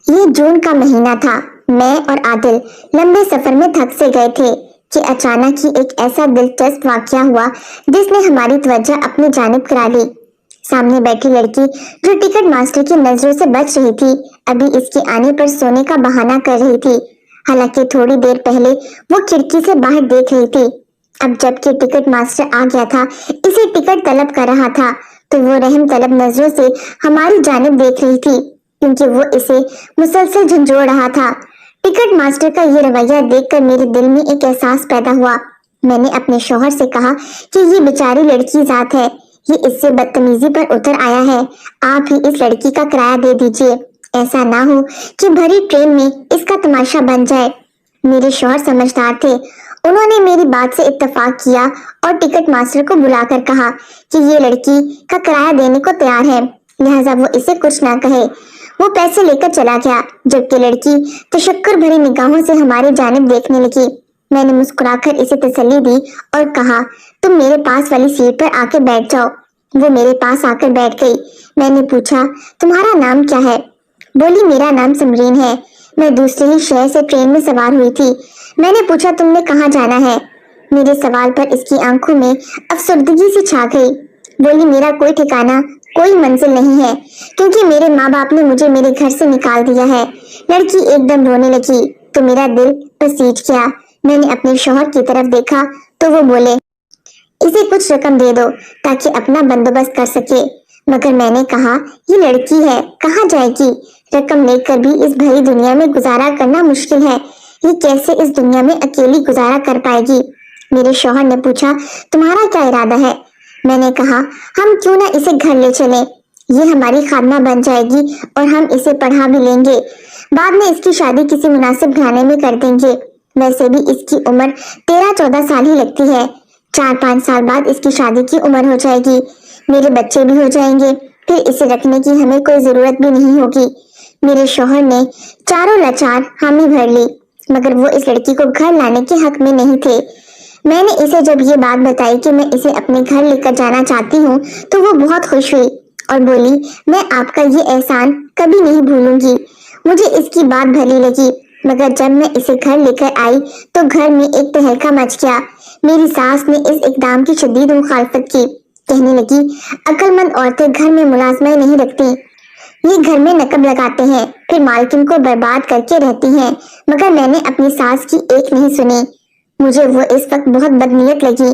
یہ جون کا مہینہ تھا۔ میں اور عادل لمبے سفر میں تھک سے گئے تھے کہ اچانک ہی ایک ایسا دلچسپ واقعہ ہوا جس نے ہماری توجہ اپنی جانب کرا لی۔ سامنے بیٹھی لڑکی جو ٹکٹ ماسٹر کی نظروں سے بچ رہی تھی ابھی اس کے آنے پر سونے کا بہانہ کر رہی تھی، حالانکہ تھوڑی دیر پہلے وہ کھڑکی سے باہر دیکھ رہی تھی۔ اب جب کہ ٹکٹ ماسٹر آ گیا تھا، اسے ٹکٹ طلب کر رہا تھا تو وہ رحم طلب نظروں سے ہماری جانب دیکھ رہی تھی کیونکہ وہ اسے مسلسل جھنجھوڑ رہا تھا۔ ٹکٹ ماسٹر کا یہ رویہ دیکھ کر میرے دل میں ایک احساس پیدا ہوا۔ میں نے اپنے شوہر سے کہا کہ یہ بیچاری لڑکی ذات ہے، یہ اس سے بدتمیزی پر اتر آیا ہے، آپ ہی اس لڑکی کا کرایہ دے دیجیے، ایسا نہ ہو کہ بھری ٹرین میں اس کا تماشا بن جائے۔ میرے شوہر سمجھدار تھے، انہوں نے میری بات سے اتفاق کیا اور ٹکٹ ماسٹر کو بلا کر کہا کہ یہ لڑکی کا کرایہ دینے کو تیار ہے، لہٰذا وہ اسے کچھ نہ کہے۔ وہ پیسے لے کر چلا گیا جبکہ لڑکی تشکر بھری نگاہوں سے ہماری جانب دیکھنے لگی۔ میں نے مسکرا کر اسے تسلی دی اور کہا تم میرے پاس والی سیٹ پر آ کے بیٹھ جاؤ۔ وہ میرے پاس آ کر بیٹھ گئی۔ میں نے پوچھا تمہارا نام کیا ہے؟ بولی میرا نام سمرین ہے، میں دوسرے ہی شہر سے ٹرین میں سوار ہوئی تھی۔ میں نے پوچھا تم نے کہاں جانا ہے؟ میرے سوال پر اس کی آنکھوں میں افسردگی سی چھا گئی۔ بولی میرا کوئی ٹھکانہ، کوئی منزل نہیں ہے کیونکہ میرے ماں باپ نے مجھے میرے گھر سے نکال دیا ہے۔ لڑکی ایک دم رونے لگی تو میرا دل بسیج گیا۔ میں نے اپنے شوہر کی طرف دیکھا تو وہ بولے اسے کچھ رقم دے دو تاکہ اپنا بندوبست کر سکے، مگر میں نے کہا یہ لڑکی ہے، کہاں جائے گی؟ رقم لے کر بھی اس بھری دنیا میں گزارا کرنا مشکل ہے، یہ کیسے اس دنیا میں اکیلی گزارا کر پائے گی؟ میرے شوہر نے پوچھا تمہارا کیا ارادہ ہے؟ میں نے کہا ہم کیوں نہ اسے گھر لے چلیں، یہ ہماری خادمہ بن جائے گی اور ہم اسے پڑھا بھی لیں گے، بعد میں اس کی شادی کسی مناسب گھرانے میں کر دیں گے۔ ویسے بھی اس کی عمر 13-14 سال ہی لگتی ہے، 4-5 سال بعد اس کی شادی کی عمر ہو جائے گی، میرے بچے بھی ہو جائیں گے، پھر اسے رکھنے کی ہمیں کوئی ضرورت بھی نہیں ہوگی۔ میرے شوہر نے چاروں لاچار حامی بھر لی، مگر وہ اس لڑکی کو گھر لانے کے حق میں نہیں تھے۔ میں نے اسے جب یہ بات بتائی کہ میں اسے اپنے گھر لے کر جانا چاہتی ہوں تو وہ بہت خوش ہوئی اور بولی میں آپ کا یہ احسان کبھی نہیں بھولوں گی۔ مجھے اس کی بات بھلی لگی، مگر جب میں اسے گھر لے کر آئی تو گھر میں ایک تہلکہ مچ گیا۔ میری ساس نے اس اقدام کی شدید مخالفت کی، کہنے لگی عقل مند عورتیں گھر میں ملازمہ نہیں رکھتی، یہ گھر میں نقب لگاتے ہیں پھر مالکن کو برباد کر کے رہتی ہیں۔ مگر میں نے اپنی ساس کی ایک نہیں سنی، مجھے وہ اس وقت بہت بدنیت لگی۔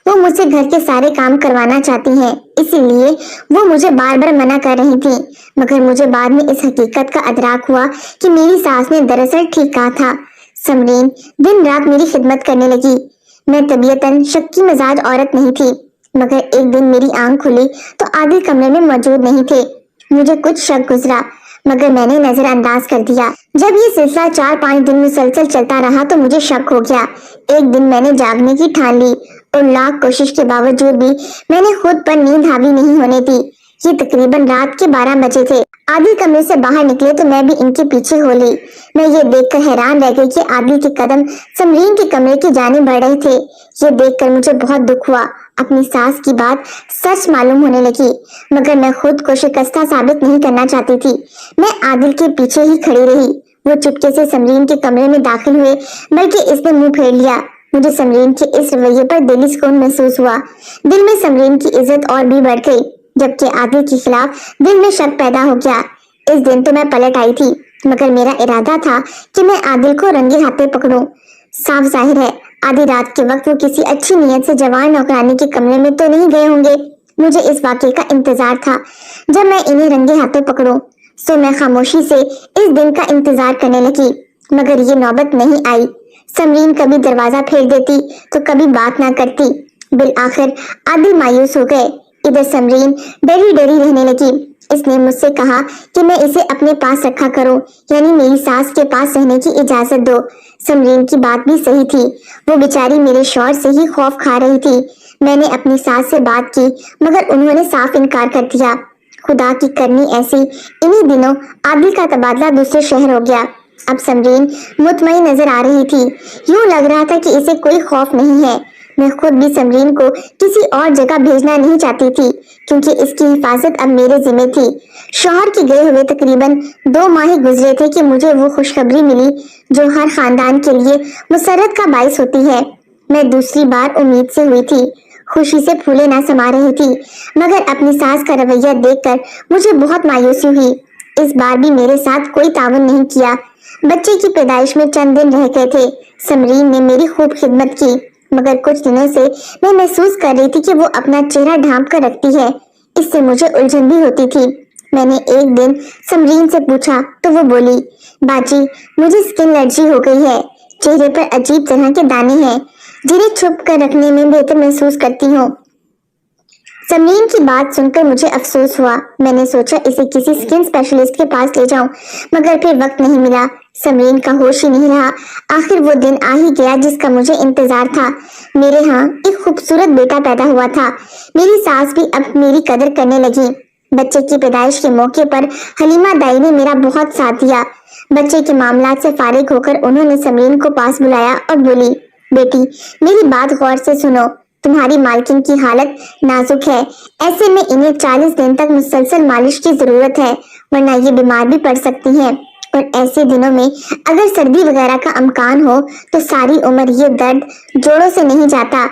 وہ مجھ سے گھر کے سارے کام کروانا چاہتی ہیں، اسی لیے وہ مجھے بار بار منع کر رہی تھی، مگر مجھے بعد میں اس حقیقت کا ادراک ہوا کہ میری ساس نے دراصل ٹھیک کہا تھا۔ سمرین دن رات میری خدمت کرنے لگی۔ میں طبیعتاً شکی مزاج عورت نہیں تھی، مگر ایک دن میری آنکھ کھلی تو عادل کمرے میں موجود نہیں تھے۔ مجھے کچھ شک گزرا مگر میں نے نظر انداز کر دیا۔ جب یہ سلسلہ 4-5 دن مسلسل چلتا رہا تو مجھے شک ہو گیا۔ ایک دن میں نے جاگنے کی ٹھان لی اور لاکھ کوشش کے باوجود بھی میں نے خود پر نیند حاوی نہیں ہونے دی۔ یہ تقریباً رات کے 12 بجے تھے۔ عادل کمرے سے باہر نکلے تو میں بھی ان کے پیچھے ہو لی۔ میں یہ دیکھ کر حیران رہ گئی کہ عادل کے قدم سمرین کے کمرے کی جانب بڑھ رہے تھے۔ یہ دیکھ کر مجھے بہت دکھ ہوا، اپنی ساس کی بات سچ معلوم ہونے لگی، مگر میں خود کو شکستہ ثابت نہیں کرنا چاہتی تھی۔ میں عادل کے پیچھے ہی کھڑی رہی۔ وہ چپکے سے سمرین کے کمرے میں داخل ہوئے، بلکہ اس نے منہ پھیر لیا۔ مجھے سمرین کے اس رویے پر دلی سکون محسوس ہوا۔ دل میں سمرین کی عزت اور بھی بڑھ گئی، جبکہ عادل کے خلاف دل میں شک پیدا ہو گیا۔ اس دن تو میں پلٹ آئی تھی، مگر میرا ارادہ تھا کہ میں عادل کو رنگے ہاتھے پکڑوں۔ صاف ظاہر ہے آدھی رات کے وقت وہ کسی اچھی نیت سے جوان نوکرانی کے کمرے میں تو نہیں گئے ہوں گے۔ مجھے اس واقعے کا انتظار تھا جب میں انہیں رنگے ہاتھوں پکڑوں، سو میں خاموشی سے اس دن کا انتظار کرنے لگی، مگر یہ نوبت نہیں آئی۔ سمرین کبھی دروازہ پھیر دیتی تو کبھی بات نہ کرتی۔ بالآخر عادل مایوس ہو گئے۔ ادھر سمرین ڈری ڈری رہنے لگی۔ اس نے مجھ سے کہا کہ میں اسے اپنے پاس رکھا کروں، یعنی میری ساس کے پاس رہنے کی اجازت دو۔ سمرین کی بات بھی صحیح تھی، وہ بیچاری میرے شوہر سے ہی خوف کھا رہی تھی۔ میں نے اپنی ساس سے بات کی مگر انہوں نے صاف انکار کر دیا۔ خدا کی کرنی ایسی، انہی دنوں عادل کا تبادلہ دوسرے شہر ہو گیا۔ اب سمرین مطمئن نظر آ رہی تھی، یوں لگ رہا تھا کہ اسے کوئی خوف نہیں ہے۔ میں خود بھی سمرین کو کسی اور جگہ بھیجنا نہیں چاہتی تھی کیونکہ اس کی حفاظت اب میرے ذمہ تھی۔ शौहर के गए हुए तकरीबन 2 माह ही गुजरे थे कि मुझे वो खुशखबरी मिली जो हर खानदान के लिए मुसर्रत का बाइस होती है। मैं दूसरी बार उम्मीद से हुई थी, खुशी से फूले ना समा रही थी, मगर अपनी सास का रवैया देखकर मुझे बहुत मायूसी हुई। इस बार भी मेरे साथ कोई तावन नहीं किया। बच्चे की पैदाइश में चंद दिन रह गए थे। समरीन ने मेरी खूब खिदमत की, मगर कुछ दिनों से मैं महसूस कर रही थी कि वो अपना चेहरा ढांप कर रखती है। इससे मुझे उलझन भी होती थी। मैंने एक दिन समरीन से पूछा तो वो बोली, बाजी मुझे स्किन एलर्जी हो गई है, चेहरे पर अजीब तरह के दाने हैं जिन्हें छुप कर रखने में बेहतर महसूस करती हूँ। समरीन की बात सुनकर मुझे अफसोस हुआ। मैंने सोचा इसे किसी स्किन स्पेशलिस्ट के पास ले जाऊं, मगर फिर वक्त नहीं मिला। समरीन का होश ही नहीं रहा। आखिर वो दिन आ ही गया जिसका मुझे इंतजार था। मेरे यहाँ एक खूबसूरत बेटा पैदा हुआ था। मेरी सास भी अब मेरी कदर करने लगी। बच्चे की पैदाइश के मौके पर हलीमा दाई ने मेरा बहुत साथ दिया। बच्चे के मामलात से फारिग होकर उन्होंने समरीन को पास बुलाया और बोली, बेटी मेरी बात गौर से सुनो, तुम्हारी मालकिन की हालत नाजुक है। ऐसे में इन्हें 40 दिन तक मुसलसल मालिश की जरूरत है, वरना ये बीमार भी पड़ सकती हैं। और ऐसे दिनों में अगर सर्दी वगैरह का अमकान हो तो सारी उम्र ये दर्द जोड़ों से नहीं जाता।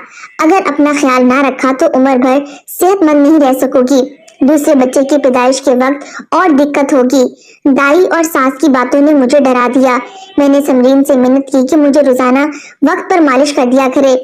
अगर अपना ख्याल ना रखा तो उम्र भर सेहतमंद नहीं रह सकोगी। दूसरे बच्चे की पैदाइश के वक्त और दिक्कत होगी। दाई और सास की बातों ने मुझे डरा दिया। मैंने समरीन से मिन्नत की कि मुझे रोजाना वक्त पर मालिश कर दिया करे।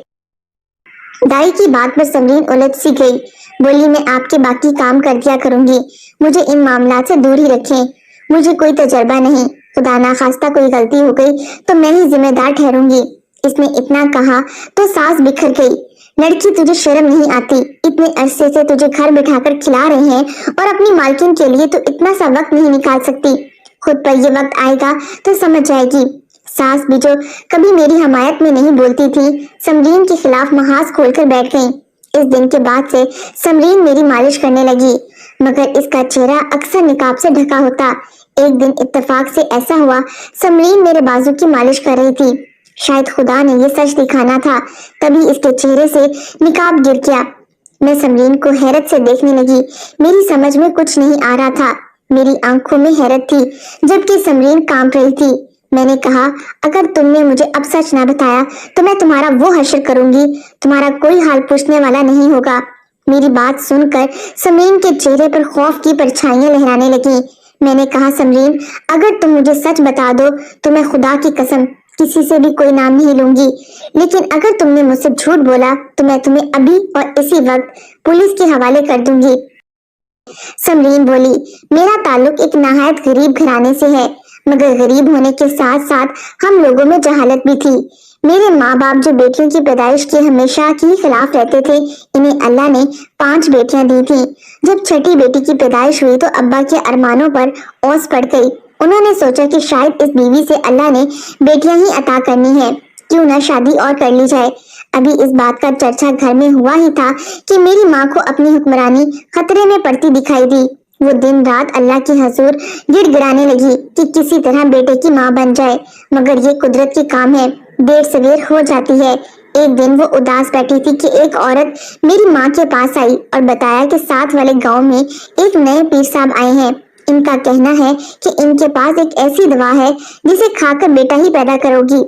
दाई की बात पर समरीन उलझ सी गई। बोली, मैं आपके बाकी काम कर दिया करूंगी, मुझे इन मामलात से दूर ही रखें। मुझे कोई तजर्बा नहीं, खुदा ना खास्ता कोई गलती हो गई तो मैं ही जिम्मेदार ठहरूंगी। इसने इतना कहा तो सास बिखर गई। लड़की तुझे शर्म नहीं आती, इतने अरसे से तुझे घर बिठाकर खिला रहे हैं और अपनी मालकिन के लिए तो इतना सा वक्त नहीं निकाल सकती। खुद पर ये वक्त आएगा तो समझ जाएगी। सास भी जो कभी मेरी हमायत में नहीं बोलती थी, समरीन के खिलाफ महाज खोलकर बैठ गई। इस दिन के बाद से समरीन मेरी मालिश करने लगी, मगर इसका चेहरा अक्सर निकाब से ढका होता। एक दिन इत्तेफाक से ऐसा हुआ, समरीन मेरे बाजू की मालिश कर रही थी। शायद खुदा ने ये सच दिखाना था, तभी इसके चेहरे से निकाब गिर गया। मैं समरीन को हैरत से देखने लगी। मेरी समझ में कुछ नहीं आ रहा था। मेरी आंखों में हैरत थी, जबकि समरीन कांप रही थी। मैंने कहा, अगर तुमने मुझे अब सच ना बताया तो मैं तुम्हारा वो हश्र करूंगी, तुम्हारा कोई हाल पूछने वाला नहीं होगा। मेरी बात सुनकर समरीन के चेहरे पर खौफ की परछाइयां लहराने लगी। मैंने कहा, समरीन अगर तुम मुझे सच बता दो तो मैं खुदा की कसम किसी से भी कोई नाम नहीं लूंगी, लेकिन अगर तुमने मुझसे झूठ बोला तो मैं तुम्हें अभी और इसी वक्त पुलिस के हवाले कर दूंगी। समरीन बोली, मेरा ताल्लुक एक नहायत गरीब घराने से है, मगर गरीब होने के साथ साथ हम लोगों में जहालत भी थी। मेरे माँ बाप जो बेटियों की पैदाइश के हमेशा ही खिलाफ रहते थे, इन्हें अल्लाह ने 5 बेटियां दी थी। जब छठी बेटी की पैदाइश हुई तो अब्बा के अरमानों पर ओस पड़ गई। उन्होंने सोचा कि शायद इस बीवी से अल्लाह ने बेटियां ही अता करनी है, क्यों ना शादी और कर ली जाए। अभी इस बात का चर्चा घर में हुआ ही था कि मेरी माँ को अपनी हुक्मरानी खतरे में पड़ती दिखाई दी। वो दिन रात अल्लाह की हजूर गिड़गिड़ाने लगी कि किसी तरह बेटे की माँ बन जाए, मगर ये कुदरत के काम है, देर सवेर हो जाती है। एक दिन वो उदास बैठी थी कि एक औरत मेरी माँ के पास आई और बताया कि साथ वाले गांव में एक नए पीर साहब आए हैं। इनका कहना है कि इनके पास एक ऐसी दवा है जिसे खाकर बेटा ही पैदा करोगी।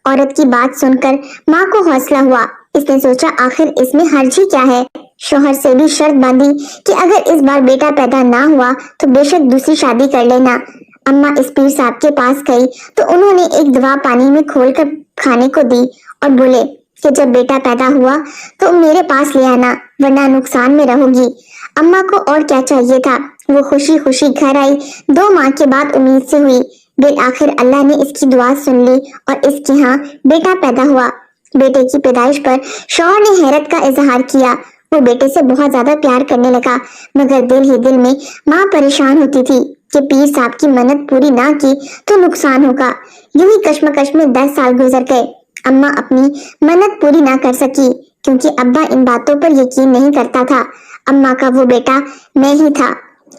औरत की बात सुनकर माँ को हौसला हुआ। इसने सोचा, आखिर इसमें हर्ज ही क्या है। शौहर से भी शर्त बांधी कि अगर इस बार बेटा पैदा ना हुआ तो बेशक दूसरी शादी कर लेना। अम्मा इस पीर साहब के पास गई तो उन्होंने एक दवा पानी में खोलकर खाने को दी और बोले कि जब बेटा पैदा हुआ तो मेरे पास ले आना, वरना नुकसान में रहोगी। अम्मा को और क्या चाहिए था, वो खुशी खुशी घर आई। 2 माह के बाद उम्मीद से हुई। बिल आखिर अल्लाह ने इसकी दुआ सुन ली और इसके यहाँ बेटा पैदा हुआ। बेटे की पैदाइश पर शौहर ने हैरत का इजहार किया। वो बेटे से बहुत ज्यादा प्यार करने लगा, मगर दिल ही दिल में माँ परेशान होती थी कि पीर साहब की मन्नत पूरी ना की तो नुकसान होगा। यूं ही कश्मकश में 10 साल गुजर गए। अम्मा अपनी मन्नत पूरी ना कर सकी क्योंकि अब्बा इन बातों पर यकीन नहीं करता था। अम्मा का वो बेटा मैं ही था।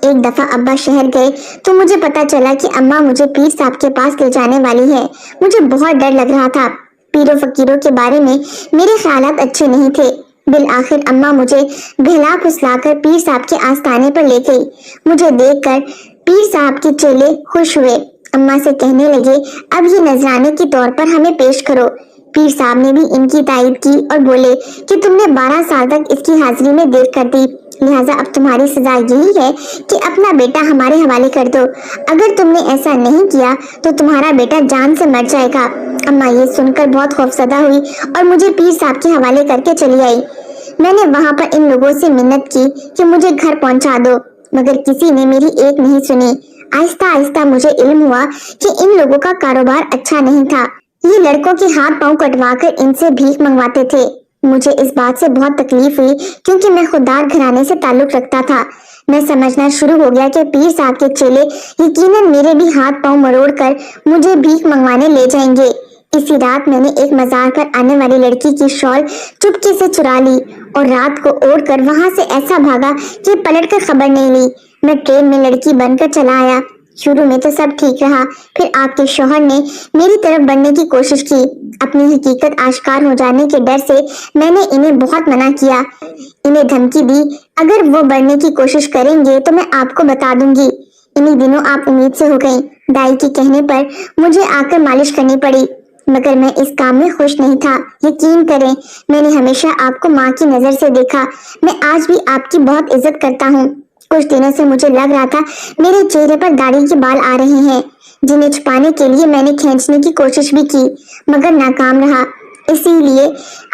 एक दफा अब्बा शहर गए तो मुझे पता चला कि अम्मा मुझे पीर साहब के पास ले जाने वाली है। मुझे बहुत डर लग रहा था। पीरों फकीरों के बारे में मेरे ख्यालात अच्छे नहीं थे। بالآخر अम्मा मुझे बहला फुसलाकर पीर साहब के आस्थाने पर ले गई। मुझे देखकर पीर साहब के चेले खुश हुए। अम्मा से कहने लगे, अब ये नजराने के तौर पर हमें पेश करो। पीर साहब ने भी इनकी तायद की और बोले कि तुमने 12 साल तक इसकी हाजिरी में देर कर दी, लिहाजा अब तुम्हारी सजा यही है कि अपना बेटा हमारे हवाले कर दो। अगर तुमने ऐसा नहीं किया तो तुम्हारा बेटा जान से मर जाएगा। अम्मा ये सुनकर बहुत खौफजदा हुई और मुझे पीर साहब के हवाले करके चली आई। मैंने वहां पर इन लोगों से मिन्नत की कि मुझे घर पहुंचा दो, मगर किसी ने मेरी एक नहीं सुनी। आहिस्ता आहिस्ता मुझे इल्म हुआ कि इन लोगों का कारोबार अच्छा नहीं था। ये लड़कों के हाथ पांव कटवाकर इनसे भीख मंगवाते थे। मुझे इस बात से बहुत तकलीफ हुई क्योंकि मैं खुददार घराने से ताल्लुक रखता था। मैं समझना शुरू हो गया कि पीर साहब के चेले यकीनन मेरे भी हाथ पांव मरोड़ कर मुझे भीख मंगवाने ले जाएंगे। इसी रात मैंने एक मजार पर आने वाली लड़की की शॉल चुपके से चुरा ली और रात को ओढ़कर वहां से ऐसा भागा कि पलटकर खबर नहीं ली। मैं ट्रेन में लड़की बनकर चला आया। शुरू में तो सब ठीक रहा, फिर आपके शौहर ने मेरी तरफ बढ़ने की कोशिश की। अपनी हकीकत आश्कार हो जाने के डर से मैंने इन्हें बहुत मना किया, इन्हें धमकी दी, अगर वो बढ़ने की कोशिश करेंगे तो मैं आपको बता दूंगी। इन्हीं दिनों आप उम्मीद से हो गई। दाई के कहने पर मुझे आकर मालिश करनी पड़ी, मगर मैं इस काम में खुश नहीं था। यकीन करें, मैंने हमेशा आपको माँ की नजर से देखा। मैं आज भी आपकी बहुत इज्जत करता हूँ। कुछ दिनों से मुझे लग रहा था मेरे चेहरे पर दाढ़ी के बाल आ रहे हैं, जिन्हें छुपाने के लिए मैंने खींचने की कोशिश भी की, मगर नाकाम रहा। इसीलिए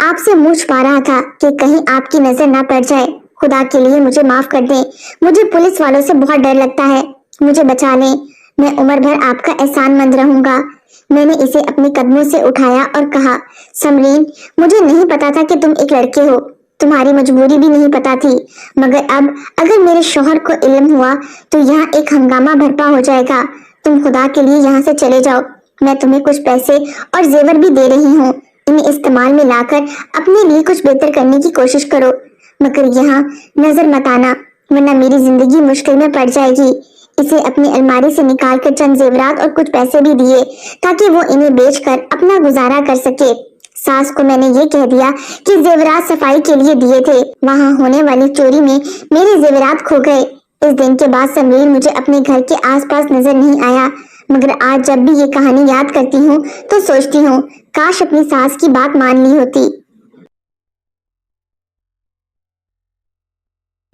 आपसे मुंह छुपा रहा था कि कहीं आपकी नजर ना पड़ जाए। खुदा के लिए मुझे माफ कर दें। मुझे पुलिस वालों से बहुत डर लगता है। मुझे बचा लें। मैं उम्र भर आपका एहसानमंद रहूंगा। मैंने इसे अपने कदमों से उठाया और कहा, समरीन, मुझे नहीं पता था कि तुम एक लड़के हो। तुम्हारी मजबूरी भी नहीं पता थी, मगर अब अगर मेरे शौहर को इल्म हुआ तो यहाँ एक हंगामा बर्पा हो जाएगा। तुम खुदा के लिए यहाँ से चले जाओ। मैं तुम्हें कुछ पैसे और जेवर भी दे रही हूँ। इन्हें इस्तेमाल में लाकर अपने लिए कुछ बेहतर करने की कोशिश करो, मगर यहाँ नजर मत आना, वरना मेरी जिंदगी मुश्किल में पड़ जाएगी। इसे अपनी अलमारी से निकालकर चंद जेवरात और कुछ पैसे भी दिए ताकि वो इन्हें बेचकर अपना गुजारा कर सके। सास को मैंने ये कह दिया कि जेवरात सफाई के लिए दिए थे। वहां होने वाली चोरी में मेरे जेवरात खो गए। इस दिन के बाद समरीन मुझे अपने घर के आसपास नजर नहीं आया, मगर आज जब भी ये कहानी याद करती हूँ तो सोचती हूँ काश अपनी सास की बात मान ली होती।